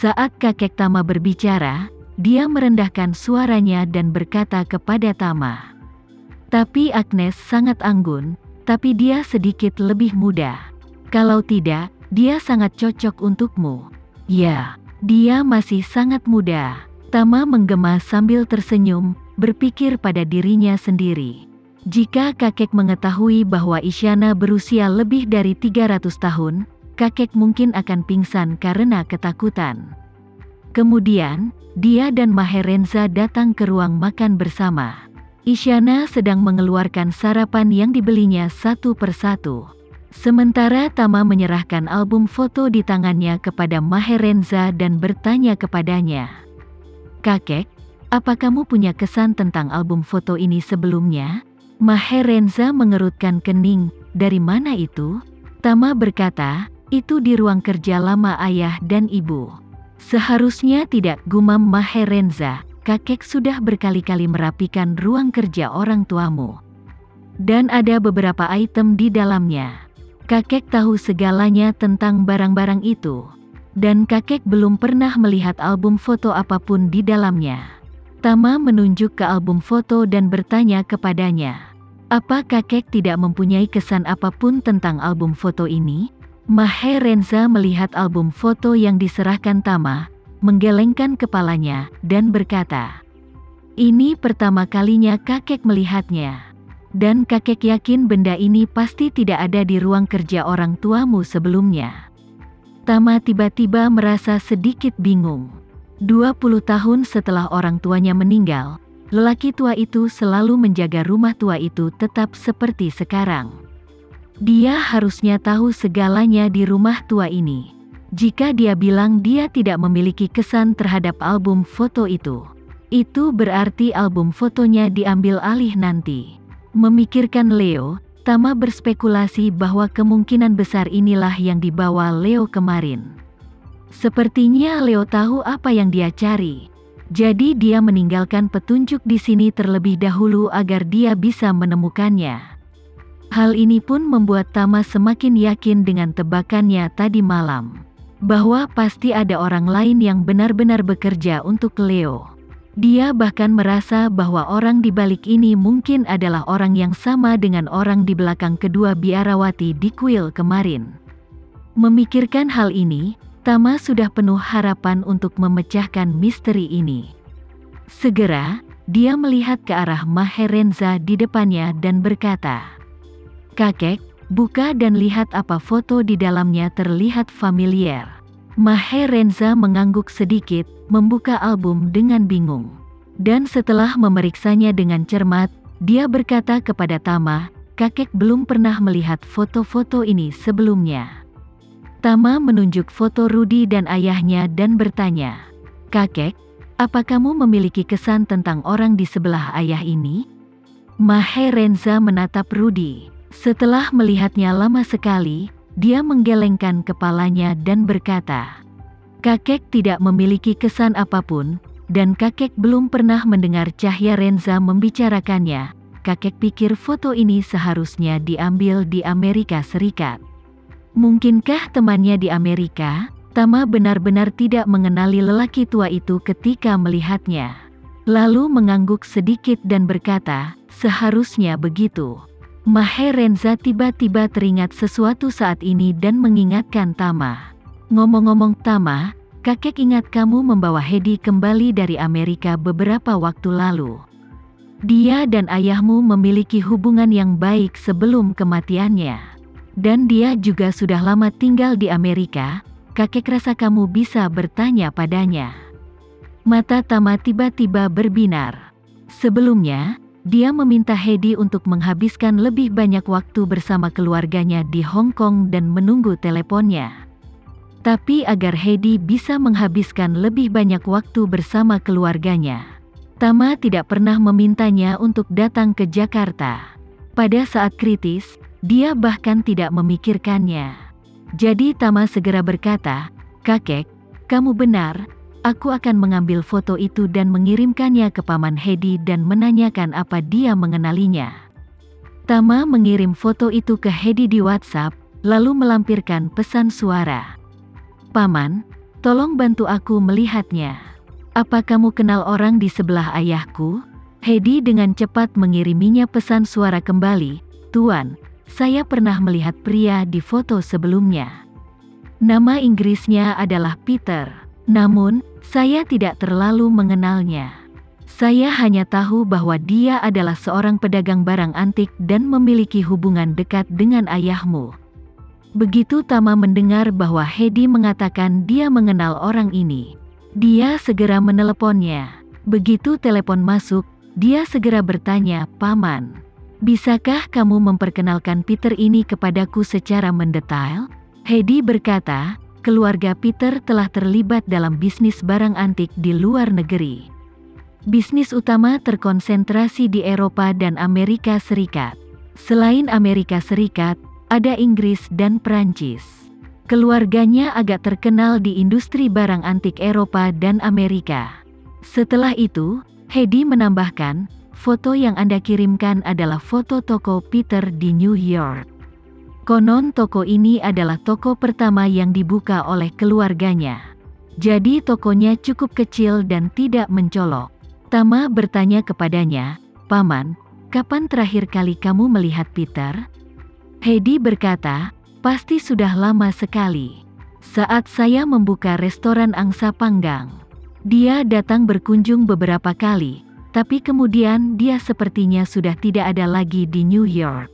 Saat kakek Tama berbicara, dia merendahkan suaranya dan berkata kepada Tama, "Tapi Agnes sangat anggun, tapi dia sedikit lebih muda. Kalau tidak, dia sangat cocok untukmu." "Ya, dia masih sangat muda." Tama menggema sambil tersenyum, berpikir pada dirinya sendiri. Jika kakek mengetahui bahwa Isyana berusia lebih dari 300 tahun, kakek mungkin akan pingsan karena ketakutan. Kemudian, dia dan Maherenza datang ke ruang makan bersama. Isyana sedang mengeluarkan sarapan yang dibelinya satu persatu. Sementara Tama menyerahkan album foto di tangannya kepada Maherenza dan bertanya kepadanya, "Kakek, apa kamu punya kesan tentang album foto ini sebelumnya?" Maherenza mengerutkan kening. "Dari mana itu?" Tama berkata, "Itu di ruang kerja lama ayah dan ibu." "Seharusnya tidak," gumam Maherenza. "Kakek sudah berkali-kali merapikan ruang kerja orang tuamu. Dan ada beberapa item di dalamnya. Kakek tahu segalanya tentang barang-barang itu. Dan kakek belum pernah melihat album foto apapun di dalamnya." Tama menunjuk ke album foto dan bertanya kepadanya, "Apa kakek tidak mempunyai kesan apapun tentang album foto ini?" Maherenza melihat album foto yang diserahkan Tama, menggelengkan kepalanya, dan berkata, "Ini pertama kalinya kakek melihatnya. Dan kakek yakin benda ini pasti tidak ada di ruang kerja orang tuamu sebelumnya." Tama tiba-tiba merasa sedikit bingung. 20 tahun setelah orang tuanya meninggal, lelaki tua itu selalu menjaga rumah tua itu tetap seperti sekarang. Dia harusnya tahu segalanya di rumah tua ini. Jika dia bilang dia tidak memiliki kesan terhadap album foto itu berarti album fotonya diambil alih nanti. Memikirkan Leo, Tama berspekulasi bahwa kemungkinan besar inilah yang dibawa Leo kemarin. Sepertinya Leo tahu apa yang dia cari. Jadi dia meninggalkan petunjuk di sini terlebih dahulu agar dia bisa menemukannya. Hal ini pun membuat Tama semakin yakin dengan tebakannya tadi malam, bahwa pasti ada orang lain yang benar-benar bekerja untuk Leo. Dia bahkan merasa bahwa orang di balik ini mungkin adalah orang yang sama dengan orang di belakang kedua biarawati di kuil kemarin. Memikirkan hal ini, Tama sudah penuh harapan untuk memecahkan misteri ini. Segera, dia melihat ke arah Maherenza di depannya dan berkata, "Kakek, buka dan lihat apa foto di dalamnya terlihat familiar." Maherenza mengangguk sedikit, membuka album dengan bingung. Dan setelah memeriksanya dengan cermat, dia berkata kepada Tama, "Kakek belum pernah melihat foto-foto ini sebelumnya." Tama menunjuk foto Rudy dan ayahnya dan bertanya, "Kakek, apa kamu memiliki kesan tentang orang di sebelah ayah ini?" Maherenza menatap Rudy. Setelah melihatnya lama sekali, dia menggelengkan kepalanya dan berkata, "Kakek tidak memiliki kesan apapun, dan kakek belum pernah mendengar Cahya Renza membicarakannya. Kakek pikir foto ini seharusnya diambil di Amerika Serikat." Mungkinkah temannya di Amerika? Tama benar-benar tidak mengenali lelaki tua itu ketika melihatnya. Lalu mengangguk sedikit dan berkata, "Seharusnya begitu." Maherenza tiba-tiba teringat sesuatu saat ini dan mengingatkan Tama. "Ngomong-ngomong Tama, kakek ingat kamu membawa Hedi kembali dari Amerika beberapa waktu lalu. Dia dan ayahmu memiliki hubungan yang baik sebelum kematiannya. Dan dia juga sudah lama tinggal di Amerika. Kakek rasa kamu bisa bertanya padanya." Mata Tama tiba-tiba berbinar. Sebelumnya, dia meminta Hedi untuk menghabiskan lebih banyak waktu bersama keluarganya di Hong Kong dan menunggu teleponnya. Tapi agar Hedi bisa menghabiskan lebih banyak waktu bersama keluarganya, Tama tidak pernah memintanya untuk datang ke Jakarta. Pada saat kritis, dia bahkan tidak memikirkannya. Jadi Tama segera berkata, "Kakek, kamu benar. Aku akan mengambil foto itu dan mengirimkannya ke Paman Hedi dan menanyakan apa dia mengenalinya." Tama mengirim foto itu ke Hedi di WhatsApp, lalu melampirkan pesan suara. "Paman, Tolong bantu aku melihatnya. Apa kamu kenal orang di sebelah ayahku? Heidi dengan cepat mengiriminya pesan suara kembali. Tuan, saya pernah melihat pria di foto sebelumnya. Nama Inggrisnya adalah Peter. Namun, saya tidak terlalu mengenalnya. Saya hanya tahu bahwa dia adalah seorang pedagang barang antik dan memiliki hubungan dekat dengan ayahmu. Begitu Tama mendengar bahwa Heidi mengatakan dia mengenal orang ini, dia segera meneleponnya. Begitu telepon masuk, dia segera bertanya, "Paman, bisakah kamu memperkenalkan Peter ini kepadaku secara mendetail?" Heidi berkata, keluarga Peter telah terlibat dalam bisnis barang antik di luar negeri. Bisnis utama terkonsentrasi di Eropa dan Amerika Serikat. Selain Amerika Serikat, ada Inggris dan Prancis. Keluarganya agak terkenal di industri barang antik Eropa dan Amerika. Setelah itu, Heidi menambahkan, foto yang Anda kirimkan adalah foto toko Peter di New York. Konon toko ini adalah toko pertama yang dibuka oleh keluarganya. Jadi tokonya cukup kecil dan tidak mencolok. Tama bertanya kepadanya, "Paman, kapan terakhir kali kamu melihat Peter?" Heidi berkata, "Pasti sudah lama sekali. Saat saya membuka restoran angsa panggang. Dia datang berkunjung beberapa kali, tapi kemudian dia sepertinya sudah tidak ada lagi di New York.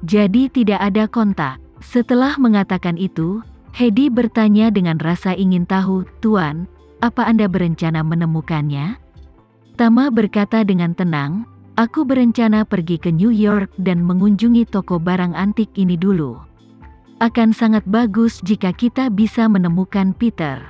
Jadi tidak ada kontak." Setelah mengatakan itu, Heidi bertanya dengan rasa ingin tahu, "Tuan, apa Anda berencana menemukannya?" Tama berkata dengan tenang, "Aku berencana pergi ke New York dan mengunjungi toko barang antik ini dulu. Akan sangat bagus jika kita bisa menemukan Peter."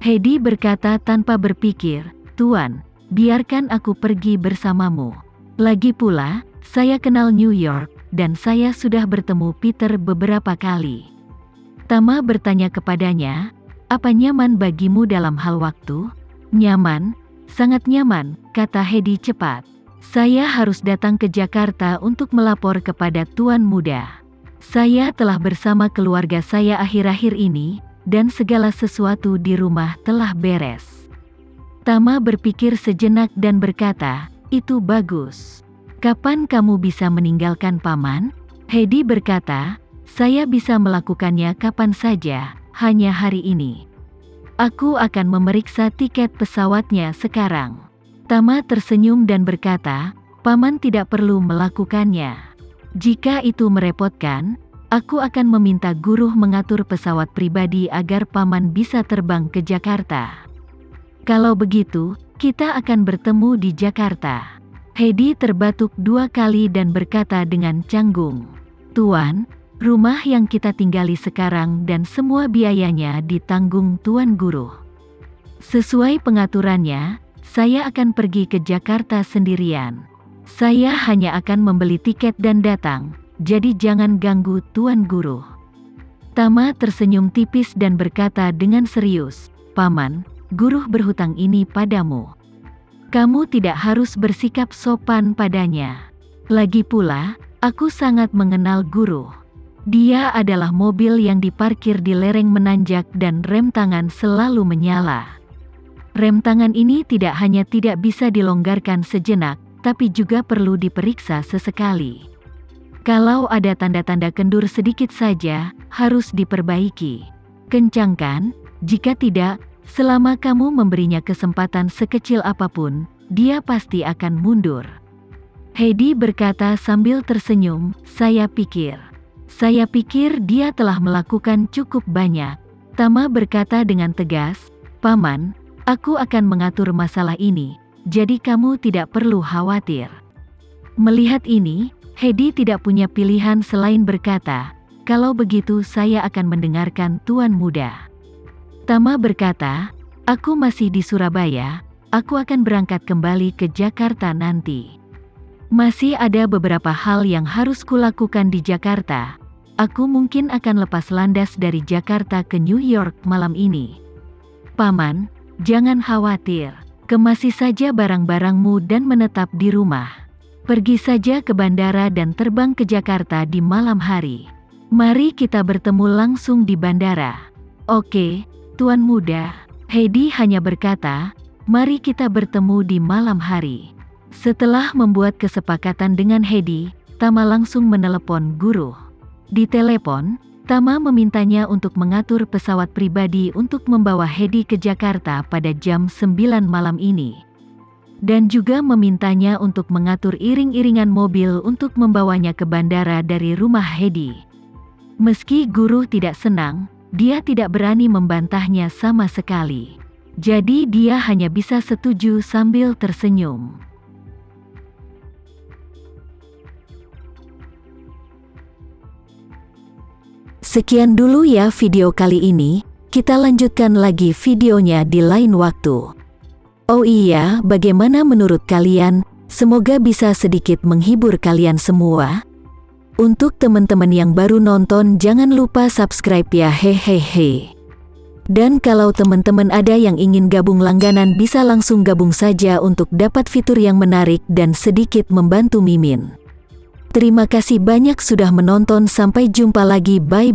Heidi berkata tanpa berpikir, "Tuan, biarkan aku pergi bersamamu. Lagi pula, saya kenal New York, dan saya sudah bertemu Peter beberapa kali." Tama bertanya kepadanya, "Apa nyaman bagimu dalam hal waktu?" "Nyaman, sangat nyaman," kata Heidi cepat. "Saya harus datang ke Jakarta untuk melapor kepada Tuan Muda. Saya telah bersama keluarga saya akhir-akhir ini, dan segala sesuatu di rumah telah beres." Tama berpikir sejenak dan berkata, "Itu bagus. Kapan kamu bisa meninggalkan Paman?" Heidi berkata, "Saya bisa melakukannya kapan saja, hanya hari ini. Aku akan memeriksa tiket pesawatnya sekarang." Tama tersenyum dan berkata, "Paman tidak perlu melakukannya. Jika itu merepotkan, aku akan meminta guru mengatur pesawat pribadi agar Paman bisa terbang ke Jakarta. Kalau begitu, kita akan bertemu di Jakarta." Heidi terbatuk 2 kali dan berkata dengan canggung, "Tuan, rumah yang kita tinggali sekarang dan semua biayanya ditanggung Tuan Guru. Sesuai pengaturannya, saya akan pergi ke Jakarta sendirian. Saya hanya akan membeli tiket dan datang, jadi jangan ganggu Tuan Guru." Tama tersenyum tipis dan berkata dengan serius, "Paman, Guru berhutang ini padamu. Kamu tidak harus bersikap sopan padanya. Lagi pula, aku sangat mengenal Guru. Dia adalah mobil yang diparkir di lereng menanjak dan rem tangan selalu menyala. Rem tangan ini tidak hanya tidak bisa dilonggarkan sejenak, tapi juga perlu diperiksa sesekali. Kalau ada tanda-tanda kendur sedikit saja, harus diperbaiki. Kencangkan, jika tidak, selama kamu memberinya kesempatan sekecil apapun, dia pasti akan mundur." Heidi berkata sambil tersenyum, Saya pikir dia telah melakukan cukup banyak." Tama berkata dengan tegas, "Paman, aku akan mengatur masalah ini, jadi kamu tidak perlu khawatir." Melihat ini, Heidi tidak punya pilihan selain berkata, "Kalau begitu saya akan mendengarkan Tuan Muda." Tama berkata, "Aku masih di Surabaya, aku akan berangkat kembali ke Jakarta nanti. Masih ada beberapa hal yang harus kulakukan di Jakarta. Aku mungkin akan lepas landas dari Jakarta ke New York malam ini." "Paman, jangan khawatir. Kemasi saja barang-barangmu dan menetap di rumah. Pergi saja ke bandara dan terbang ke Jakarta di malam hari. Mari kita bertemu langsung di bandara." "Oke, Tuan muda, Heidi hanya berkata, mari kita bertemu di malam hari. Setelah membuat kesepakatan dengan Heidi, Tama langsung menelepon guru. Di telepon, Tama memintanya untuk mengatur pesawat pribadi untuk membawa Heidi ke Jakarta pada jam 9 malam ini. Dan juga memintanya untuk mengatur iring-iringan mobil untuk membawanya ke bandara dari rumah Heidi. Meski guru tidak senang, dia tidak berani membantahnya sama sekali. Jadi dia hanya bisa setuju sambil tersenyum. Sekian dulu ya video kali ini, kita lanjutkan lagi videonya di lain waktu. Oh iya, bagaimana menurut kalian? Semoga bisa sedikit menghibur kalian semua. Untuk teman-teman yang baru nonton, jangan lupa subscribe ya, hehehe. Dan kalau teman-teman ada yang ingin gabung langganan, bisa langsung gabung saja untuk dapat fitur yang menarik dan sedikit membantu Mimin. Terima kasih banyak sudah menonton, sampai jumpa lagi, bye.